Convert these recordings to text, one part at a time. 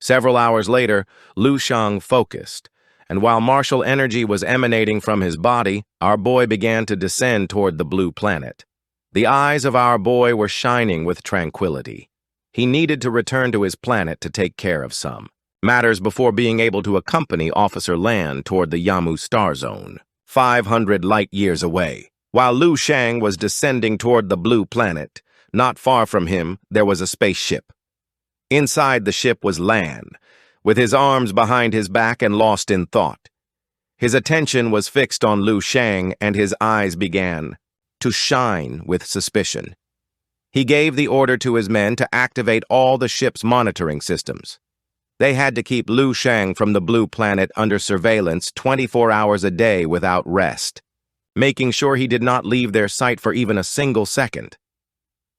Several hours later, Lu Shang focused, and while martial energy was emanating from his body, our boy began to descend toward the blue planet. The eyes of our boy were shining with tranquility. He needed to return to his planet to take care of some matters before being able to accompany Officer Lan toward the Yamu star zone, 500 light-years away. While Lu Shang was descending toward the blue planet, not far from him there was a spaceship. Inside the ship was Lan, with his arms behind his back and lost in thought. His attention was fixed on Lu Shang, and his eyes began to shine with suspicion. He gave the order to his men to activate all the ship's monitoring systems. They had to keep Lu Shang from the blue planet under surveillance 24 hours a day without rest, making sure he did not leave their sight for even a single second.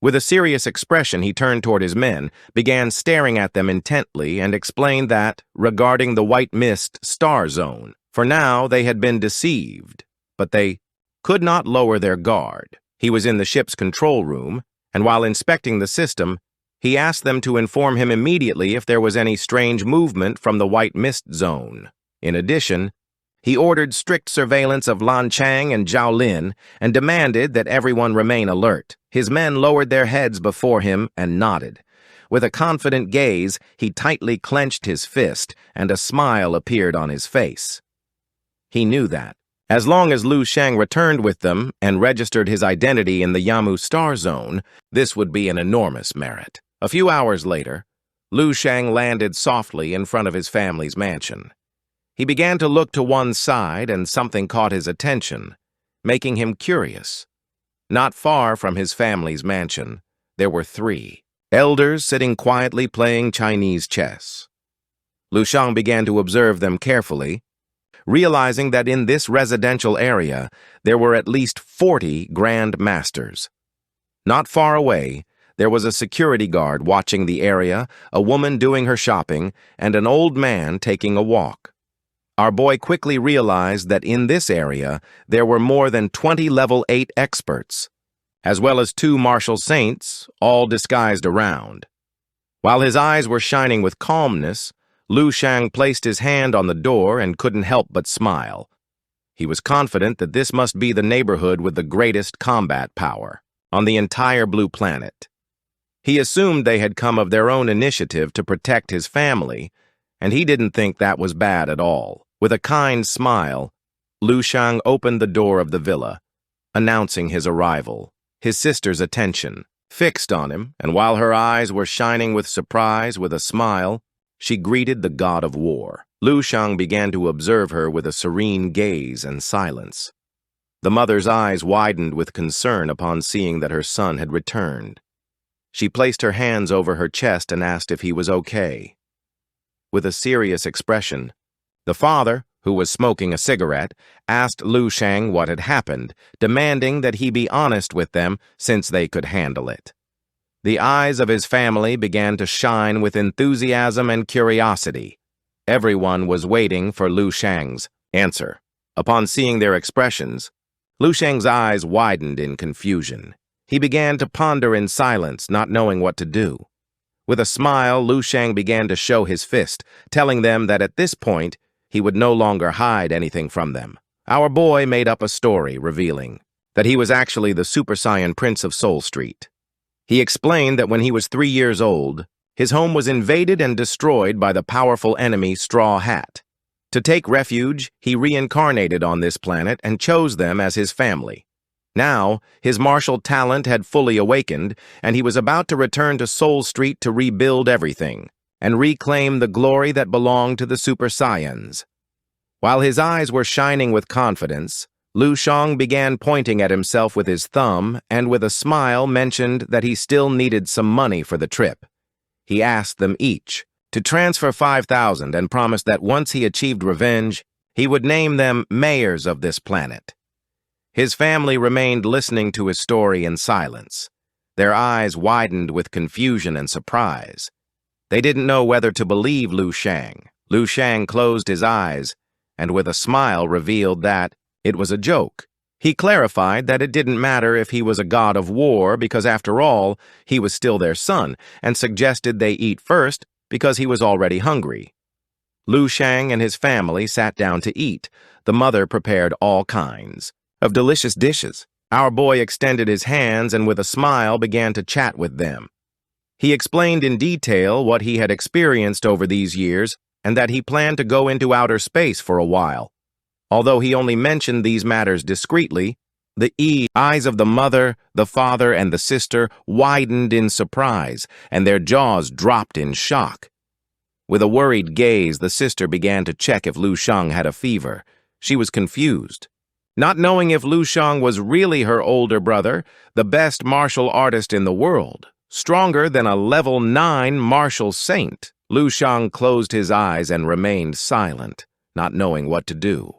With a serious expression, he turned toward his men, began staring at them intently, and explained that, regarding the white mist star zone, for now they had been deceived, but they could not lower their guard. He was in the ship's control room, and while inspecting the system, he asked them to inform him immediately if there was any strange movement from the white mist zone. In addition, he ordered strict surveillance of Lan Chang and Zhao Lin and demanded that everyone remain alert. His men lowered their heads before him and nodded. With a confident gaze, he tightly clenched his fist, and a smile appeared on his face. He knew that, as long as Lu Shang returned with them and registered his identity in the Yamu star zone, this would be an enormous merit. A few hours later, Lu Shang landed softly in front of his family's mansion. He began to look to one side, and something caught his attention, making him curious. Not far from his family's mansion, there were 3 elders sitting quietly playing Chinese chess. Lu Shang began to observe them carefully, realizing that in this residential area there were at least 40 Grand Masters. Not far away, there was a security guard watching the area, a woman doing her shopping, and an old man taking a walk. Our boy quickly realized that in this area there were more than 20 level 8 experts, as well as 2 martial saints, all disguised around. While his eyes were shining with calmness, Lu Shang placed his hand on the door and couldn't help but smile. He was confident that this must be the neighborhood with the greatest combat power on the entire blue planet. He assumed they had come of their own initiative to protect his family, and he didn't think that was bad at all. With a kind smile, Lu Shang opened the door of the villa, announcing his arrival. His sister's attention fixed on him, and while her eyes were shining with surprise, with a smile, she greeted the god of war. Lu Shang began to observe her with a serene gaze and silence. The mother's eyes widened with concern upon seeing that her son had returned. She placed her hands over her chest and asked if he was okay. With a serious expression, the father, who was smoking a cigarette, asked Lu Shang what had happened, demanding that he be honest with them since they could handle it. The eyes of his family began to shine with enthusiasm and curiosity. Everyone was waiting for Lu Shang's answer. Upon seeing their expressions, Lu Shang's eyes widened in confusion. He began to ponder in silence, not knowing what to do. With a smile, Lu Shang began to show his fist, telling them that at this point, he would no longer hide anything from them. Our boy made up a story, revealing that he was actually the Super Saiyan Prince of Soul Street. He explained that when he was 3 years old, his home was invaded and destroyed by the powerful enemy Straw Hat. To take refuge, he reincarnated on this planet and chose them as his family. Now, his martial talent had fully awakened, and he was about to return to Soul Street to rebuild everything and reclaim the glory that belonged to the Super Saiyans. While his eyes were shining with confidence, Lu Shang began pointing at himself with his thumb and with a smile mentioned that he still needed some money for the trip. He asked them each to transfer 5,000 and promised that once he achieved revenge, he would name them mayors of this planet. His family remained listening to his story in silence. Their eyes widened with confusion and surprise. They didn't know whether to believe Lu Shang. Lu Shang closed his eyes and with a smile revealed that it was a joke. He clarified that it didn't matter if he was a god of war because after all, he was still their son, and suggested they eat first because he was already hungry. Lu Shang and his family sat down to eat. The mother prepared all kinds of delicious dishes. Our boy extended his hands and with a smile began to chat with them. He explained in detail what he had experienced over these years and that he planned to go into outer space for a while. Although he only mentioned these matters discreetly, the eyes of the mother, the father, and the sister widened in surprise, and their jaws dropped in shock. With a worried gaze, the sister began to check if Lu Shang had a fever. She was confused. Not knowing if Lu Shang was really her older brother, the best martial artist in the world, stronger than a level 9 martial saint, Lu Shang closed his eyes and remained silent, not knowing what to do.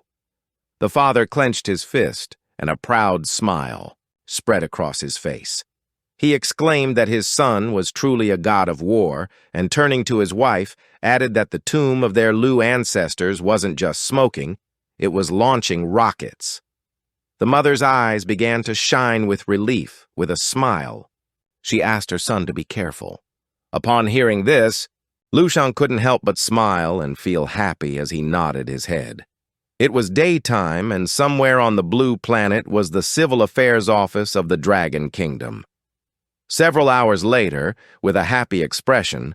The father clenched his fist, and a proud smile spread across his face. He exclaimed that his son was truly a god of war, and turning to his wife, added that the tomb of their Lu ancestors wasn't just smoking, it was launching rockets. The mother's eyes began to shine with relief, with a smile. She asked her son to be careful. Upon hearing this, Lu Shang couldn't help but smile and feel happy as he nodded his head. It was daytime, and somewhere on the blue planet was the civil affairs office of the Dragon Kingdom. Several hours later, with a happy expression,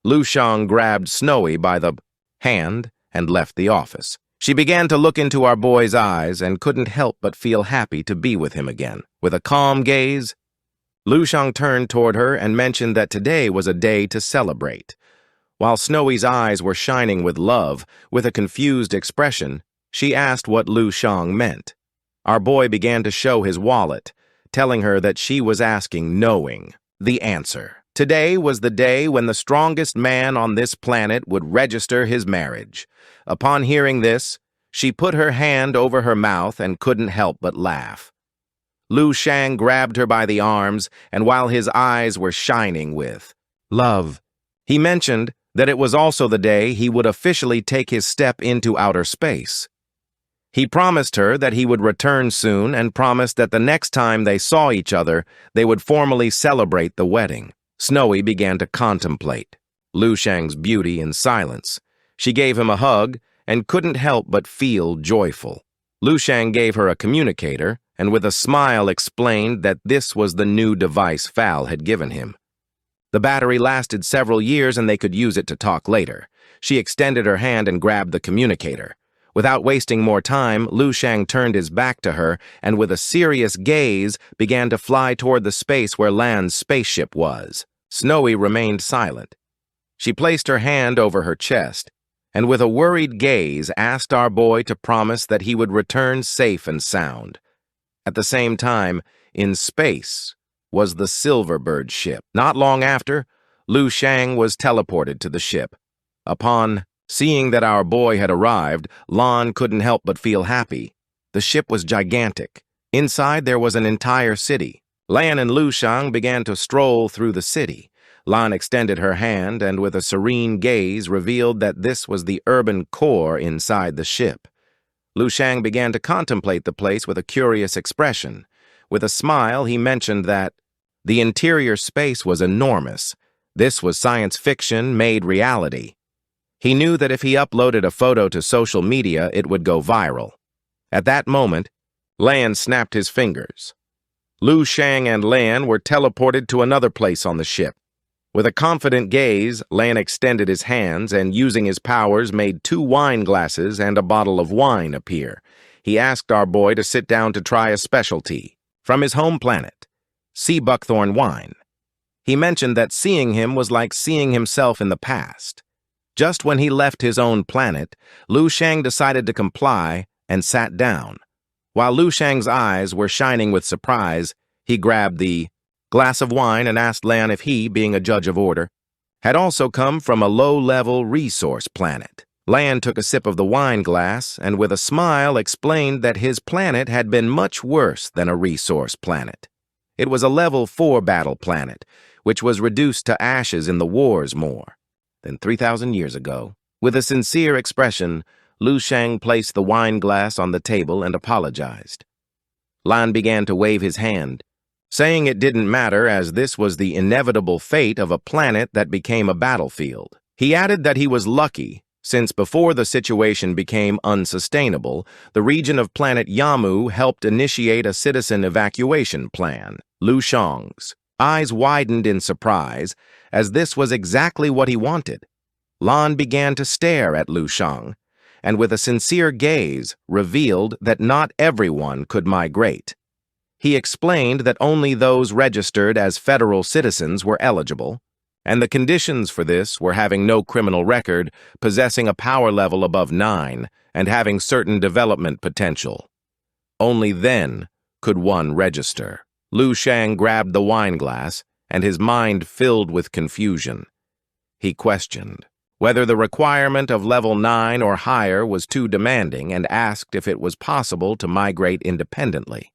Lu Shang grabbed Snowy by the hand and left the office. She began to look into our boy's eyes and couldn't help but feel happy to be with him again. With a calm gaze, Lu Shang turned toward her and mentioned that today was a day to celebrate. While Snowy's eyes were shining with love, with a confused expression, she asked what Lu Shang meant. Our boy began to show his wallet, telling her that she was asking, knowing the answer. Today was the day when the strongest man on this planet would register his marriage. Upon hearing this, she put her hand over her mouth and couldn't help but laugh. Lu Shang grabbed her by the arms, and while his eyes were shining with love, he mentioned that it was also the day he would officially take his step into outer space. He promised her that he would return soon and promised that the next time they saw each other, they would formally celebrate the wedding. Snowy began to contemplate Lu Shang's beauty in silence. She gave him a hug and couldn't help but feel joyful. Lu Shang gave her a communicator and with a smile explained that this was the new device Fal had given him. The battery lasted several years and they could use it to talk later. She extended her hand and grabbed the communicator. Without wasting more time, Lu Shang turned his back to her and with a serious gaze began to fly toward the space where Lan's spaceship was. Snowy remained silent. She placed her hand over her chest and with a worried gaze asked our boy to promise that he would return safe and sound. At the same time, in space was the Silverbird ship. Not long after, Lu Shang was teleported to the ship. Upon seeing that our boy had arrived, Lan couldn't help but feel happy. The ship was gigantic. Inside there was an entire city. Lan and Lu Shang began to stroll through the city. Lan extended her hand and with a serene gaze revealed that this was the urban core inside the ship. Lu Shang began to contemplate the place with a curious expression. With a smile, he mentioned that the interior space was enormous. This was science fiction made reality. He knew that if he uploaded a photo to social media, it would go viral. At that moment, Lan snapped his fingers. Lu Shang and Lan were teleported to another place on the ship. With a confident gaze, Lan extended his hands and, using his powers, made 2 wine glasses and a bottle of wine appear. He asked our boy to sit down to try a specialty from his home planet, sea buckthorn wine. He mentioned that seeing him was like seeing himself in the past. Just when he left his own planet, Lu Shang decided to comply and sat down. While Lu Shang's eyes were shining with surprise, he grabbed the glass of wine and asked Lan if he, being a judge of order, had also come from a low-level resource planet. Lan took a sip of the wine glass and with a smile explained that his planet had been much worse than a resource planet. It was a level 4 battle planet, which was reduced to ashes in the wars more than 3,000 years ago. With a sincere expression, Lu Shang placed the wine glass on the table and apologized. Lan began to wave his hand, saying it didn't matter as this was the inevitable fate of a planet that became a battlefield. He added that he was lucky, since before the situation became unsustainable, the region of planet Yamu helped initiate a citizen evacuation plan. Lu Shang's eyes widened in surprise, as this was exactly what he wanted. Lan began to stare at Lu Shang, and with a sincere gaze revealed that not everyone could migrate. He explained that only those registered as federal citizens were eligible, and the conditions for this were having no criminal record, possessing a power level above 9, and having certain development potential. Only then could one register. Lu Shang grabbed the wine glass, and his mind filled with confusion. He questioned whether the requirement of level 9 or higher was too demanding and asked if it was possible to migrate independently.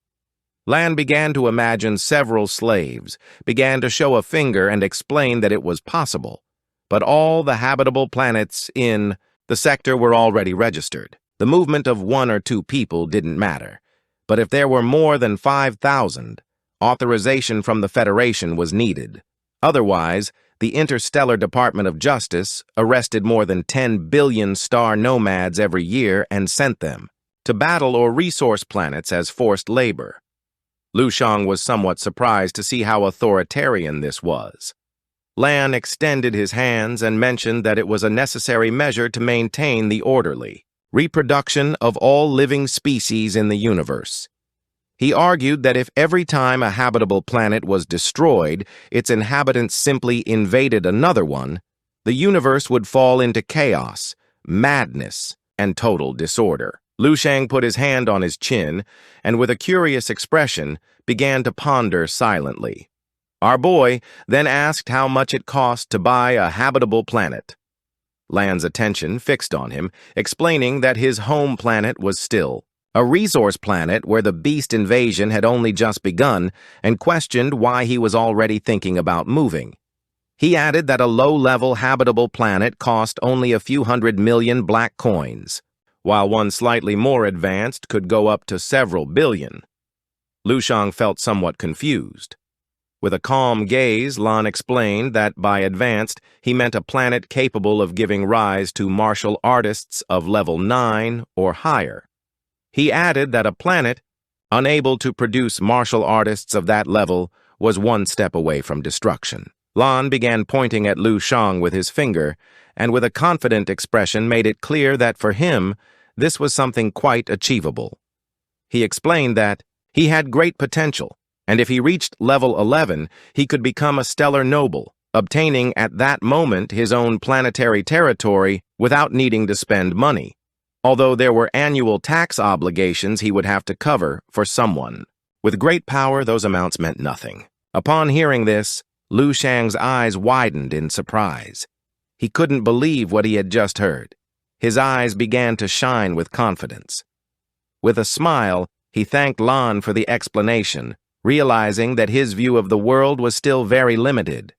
Lan began to imagine several slaves, began to show a finger and explain that it was possible, but all the habitable planets in the sector were already registered. The movement of 1 or 2 people didn't matter, but if there were more than 5,000, authorization from the Federation was needed. Otherwise, the Interstellar Department of Justice arrested more than 10 billion star nomads every year and sent them to battle or resource planets as forced labor. Lu Shang was somewhat surprised to see how authoritarian this was. Lan extended his hands and mentioned that it was a necessary measure to maintain the orderly reproduction of all living species in the universe. He argued that if every time a habitable planet was destroyed, its inhabitants simply invaded another one, the universe would fall into chaos, madness, and total disorder. Lu Shang put his hand on his chin and, with a curious expression, began to ponder silently. Our boy then asked how much it cost to buy a habitable planet. Lan's attention fixed on him, explaining that his home planet was still a resource planet where the beast invasion had only just begun, and questioned why he was already thinking about moving. He added that a low-level habitable planet cost only a few 100 million black coins, while one slightly more advanced could go up to several billion. Lu Shang felt somewhat confused. With a calm gaze, Lan explained that by advanced, he meant a planet capable of giving rise to martial artists of level 9 or higher. He added that a planet unable to produce martial artists of that level was one step away from destruction. Lan began pointing at Lu Shang with his finger, and with a confident expression made it clear that for him, this was something quite achievable. He explained that he had great potential, and if he reached level 11, he could become a stellar noble, obtaining at that moment his own planetary territory without needing to spend money, although there were annual tax obligations he would have to cover for someone. With great power, those amounts meant nothing. Upon hearing this, Lu Shang's eyes widened in surprise. He couldn't believe what he had just heard. His eyes began to shine with confidence. With a smile, he thanked Lan for the explanation, realizing that his view of the world was still very limited.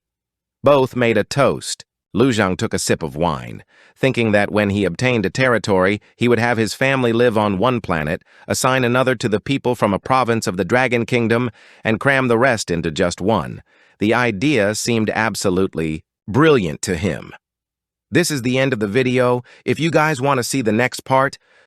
Both made a toast. Lu Shang took a sip of wine, thinking that when he obtained a territory, he would have his family live on one planet, assign another to the people from a province of the Dragon Kingdom, and cram the rest into just one. The idea seemed absolutely brilliant to him. This is the end of the video. If you guys want to see the next part,